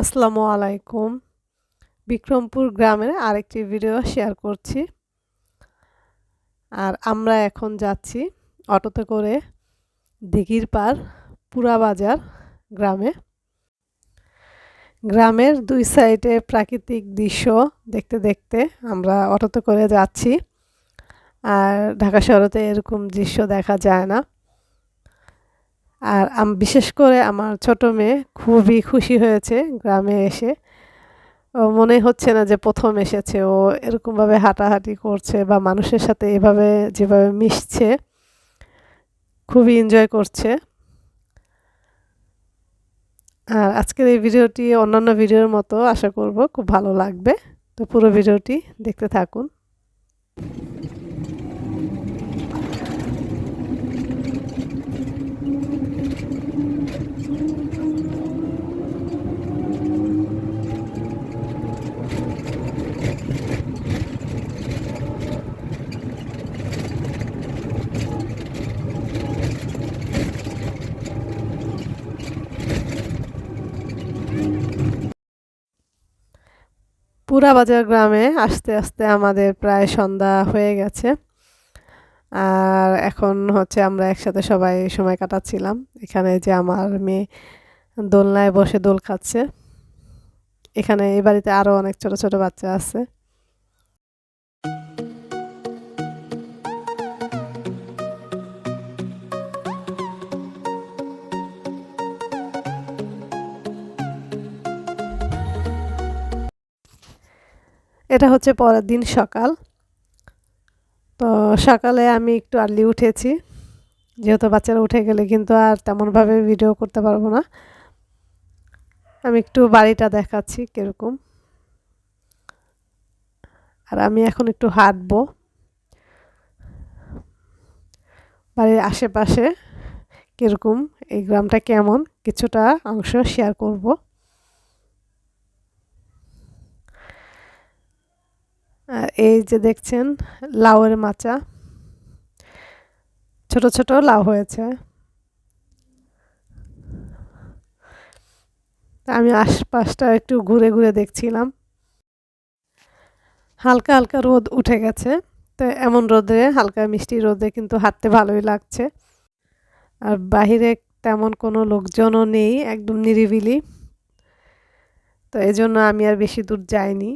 আসসালামু আলাইকুম। বিক্রমপুর গ্রামের আরেকটি ভিডিও শেয়ার করছি। আর আমরা এখন যাচ্ছি অটোতে করে দিঘির পাড় পুরা বাজার গ্রামে। গ্রামের দুই সাইডে প্রাকৃতিক দৃশ্য দেখতে দেখতে আমরা অটোতে করে যাচ্ছি। আর ঢাকা শহরেতে এরকম দৃশ্য দেখা যায় না। আর বিশেষ করে আমার ছোট মেয়ে খুবই খুশি হয়েছে গ্রামে এসে। ও মনে হচ্ছে না যে প্রথম এসেছে, ও এরকমভাবে হাঁটাহাঁটি করছে বা মানুষের সাথে এভাবে যেভাবে মিশছে খুবই এনজয় করছে। আর আজকের এই ভিডিওটি অন্যান্য ভিডিওর মতো আশা করব খুব ভালো লাগবে। তো পুরো ভিডিওটি দেখতে থাকুন। পুরা বাজার গ্রামে আস্তে আস্তে আমাদের প্রায় সন্ধ্যা হয়ে গেছে। আর এখন হচ্ছে আমরা একসাথে সবাই সময় কাটাচ্ছিলাম। এখানে যে আমার মেয়ে দোলনায় বসে দোল খাচ্ছে। এখানে এই বাড়িতে আরো অনেক ছোট ছোট বাচ্চা আছে। এটা হচ্ছে পরের দিন সকাল। তো সকালে আমি একটু আর্লি উঠেছি, যেহেতু বাচ্চারা উঠে গেলে কিন্তু আর তেমনভাবে ভিডিও করতে পারবো না। আমি একটু বাড়িটা দেখাচ্ছি কিরকম। আর আমি এখন একটু হাঁটবো বাড়ির আশেপাশে কিরকম, এই গ্রামটা কেমন কিছুটা অংশ শেয়ার করব। আর এই যে দেখছেন লাউয়ের মাচা, ছোট ছোট লাউ হয়েছে। আমি আশপাশটা একটু ঘুরে ঘুরে দেখছিলাম। হালকা হালকা রোদ উঠে গেছে। তো এমন রোদে, হালকা মিষ্টি রোদে কিন্তু হাঁটতে ভালোই লাগছে। আর বাহিরে তেমন কোনো লোকজনও নেই, একদম নিরিবিলি। তো এজন্য আমি আর বেশি দূর যাইনি।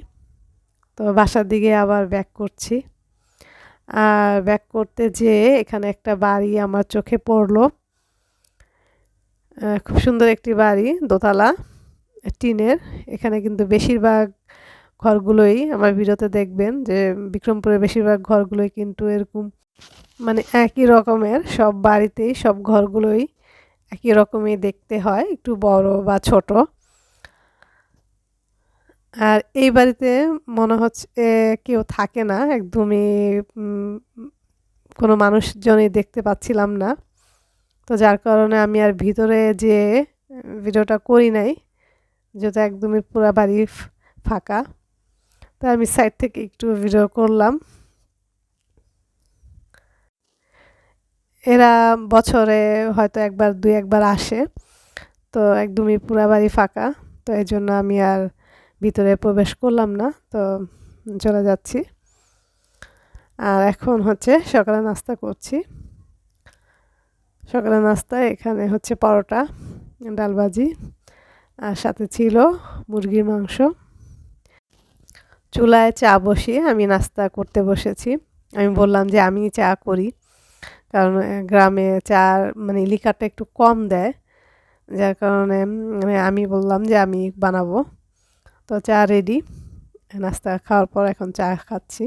তো বাসার দিকে আবার ব্যাক করছি। আর ব্যাক করতে যেয়ে এখানে একটা বাড়ি আমার চোখে পড়লো। খুব সুন্দর একটি বাড়ি, দোতলা, টিনের। এখানে কিন্তু বেশিরভাগ ঘরগুলোই আমার ভিডিওতে দেখবেন যে বিক্রমপুরের বেশিরভাগ ঘরগুলোই কিন্তু এরকম, মানে একই রকমের সব বাড়িতেই সব ঘরগুলোই একই রকমই দেখতে হয়, একটু বড় বা ছোট। আর এই বাড়িতে মনে হচ্ছে কেউ থাকে না, একদমই কোনো মানুষজনই দেখতে পাচ্ছিলাম না। তো যার কারণে আমি আর ভিতরে যে ভিডিওটা করি নাই, যেহেতু একদমই পুরা বাড়ি ফাঁকা। তো আমি সাইড থেকে একটু ভিডিও করলাম। এরা বছরে হয়তো একবার দুই একবার আসে। তো একদমই পুরা বাড়ি ফাঁকা। তো এই জন্য আমি আর ভিতরে প্রবেশ করলাম না, তো চলে যাচ্ছি। আর এখন হচ্ছে সকালে নাস্তা করছি। সকালে নাস্তায় এখানে হচ্ছে পরোটা, ডাল ভাজি, আর সাথে ছিল মুরগির মাংস। চুলায় চা বসিয়ে আমি নাস্তা করতে বসেছি। আমি বললাম যে আমি চা করি, কারণ গ্রামে চা মানে লিকারটা একটু কম দেয়, যার কারণে আমি বললাম যে আমি বানাবো। তো চা রেডি। নাস্তা খাওয়ার পর এখন চা খাচ্ছি।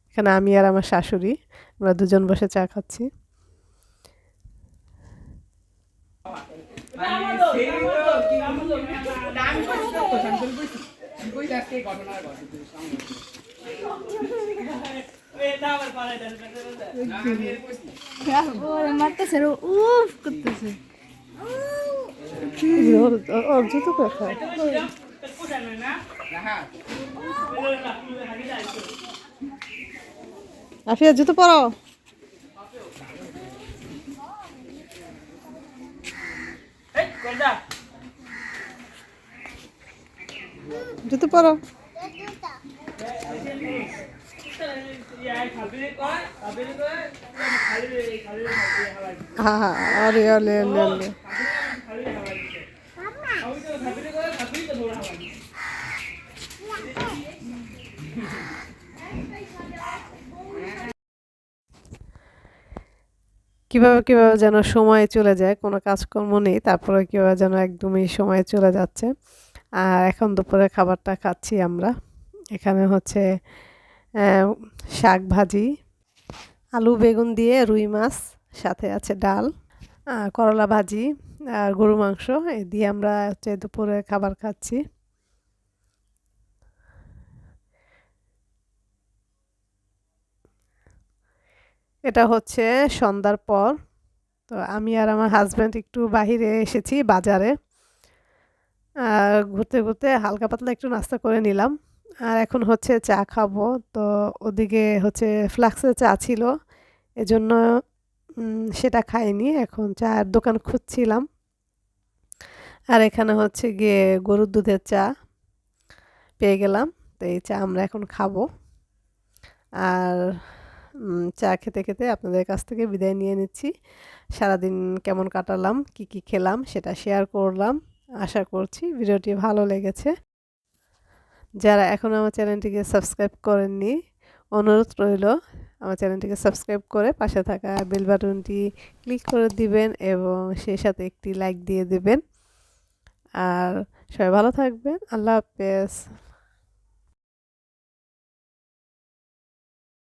এখানে আমি আর আমার শাশুড়ি, আমরা দুজন বসে চা খাচ্ছি। ওর জুতো কোথায়? আফিয়া জুতো পরো। জুতো পরো। হ্যাঁ হ্যাঁ, অরে অলে অলে অলে। কিভাবে কিভাবে যেন সময় চলে যায়, কোনো কাজকর্ম নেই, তারপরে কিভাবে যেন একদমই সময় চলে যাচ্ছে। আর এখন দুপুরে খাবারটা খাচ্ছি আমরা। এখানে হচ্ছে শাক ভাজি, আলু বেগুন দিয়ে রুই মাছ, সাথে আছে ডাল, করলা ভাজি আর গরু মাংস। এই দিয়ে আমরা হচ্ছে দুপুরে খাবার খাচ্ছি। এটা হচ্ছে সন্ধ্যার পর। তো আমি আর আমার হাজব্যান্ড একটু বাহিরে এসেছি বাজারে। ঘুরতে ঘুরতে হালকা পাতলা একটু নাস্তা করে নিলাম। আর এখন হচ্ছে চা খাবো। তো ওদিকে হচ্ছে ফ্লাক্সে চা ছিল, এজন্য সেটা খাইনি। এখন চায়ের দোকান খুঁজছিলাম। আর এখানে হচ্ছে গিয়ে গরুর দুধের চা পেয়ে গেলাম। তো এই চা আমরা এখন খাবো। আর চা খেতে খেতে আপনাদের কাছ থেকে বিদায় নিয়ে নিচ্ছি। সারাদিন কেমন কাটালাম, কি কি খেলাম সেটা শেয়ার করলাম। আশা করছি ভিডিওটি ভালো লেগেছে। যারা এখনও আমার চ্যানেলটিকে সাবস্ক্রাইব করেননি, অনুরোধ রইল আমার চ্যানেলটিকে সাবস্ক্রাইব করে পাশে থাকা বেল বাটনটি ক্লিক করে দিবেন এবং সেই সাথে একটি লাইক দিয়ে দেবেন। আর সবাই ভালো থাকবেন। আল্লাহ হাফেজ।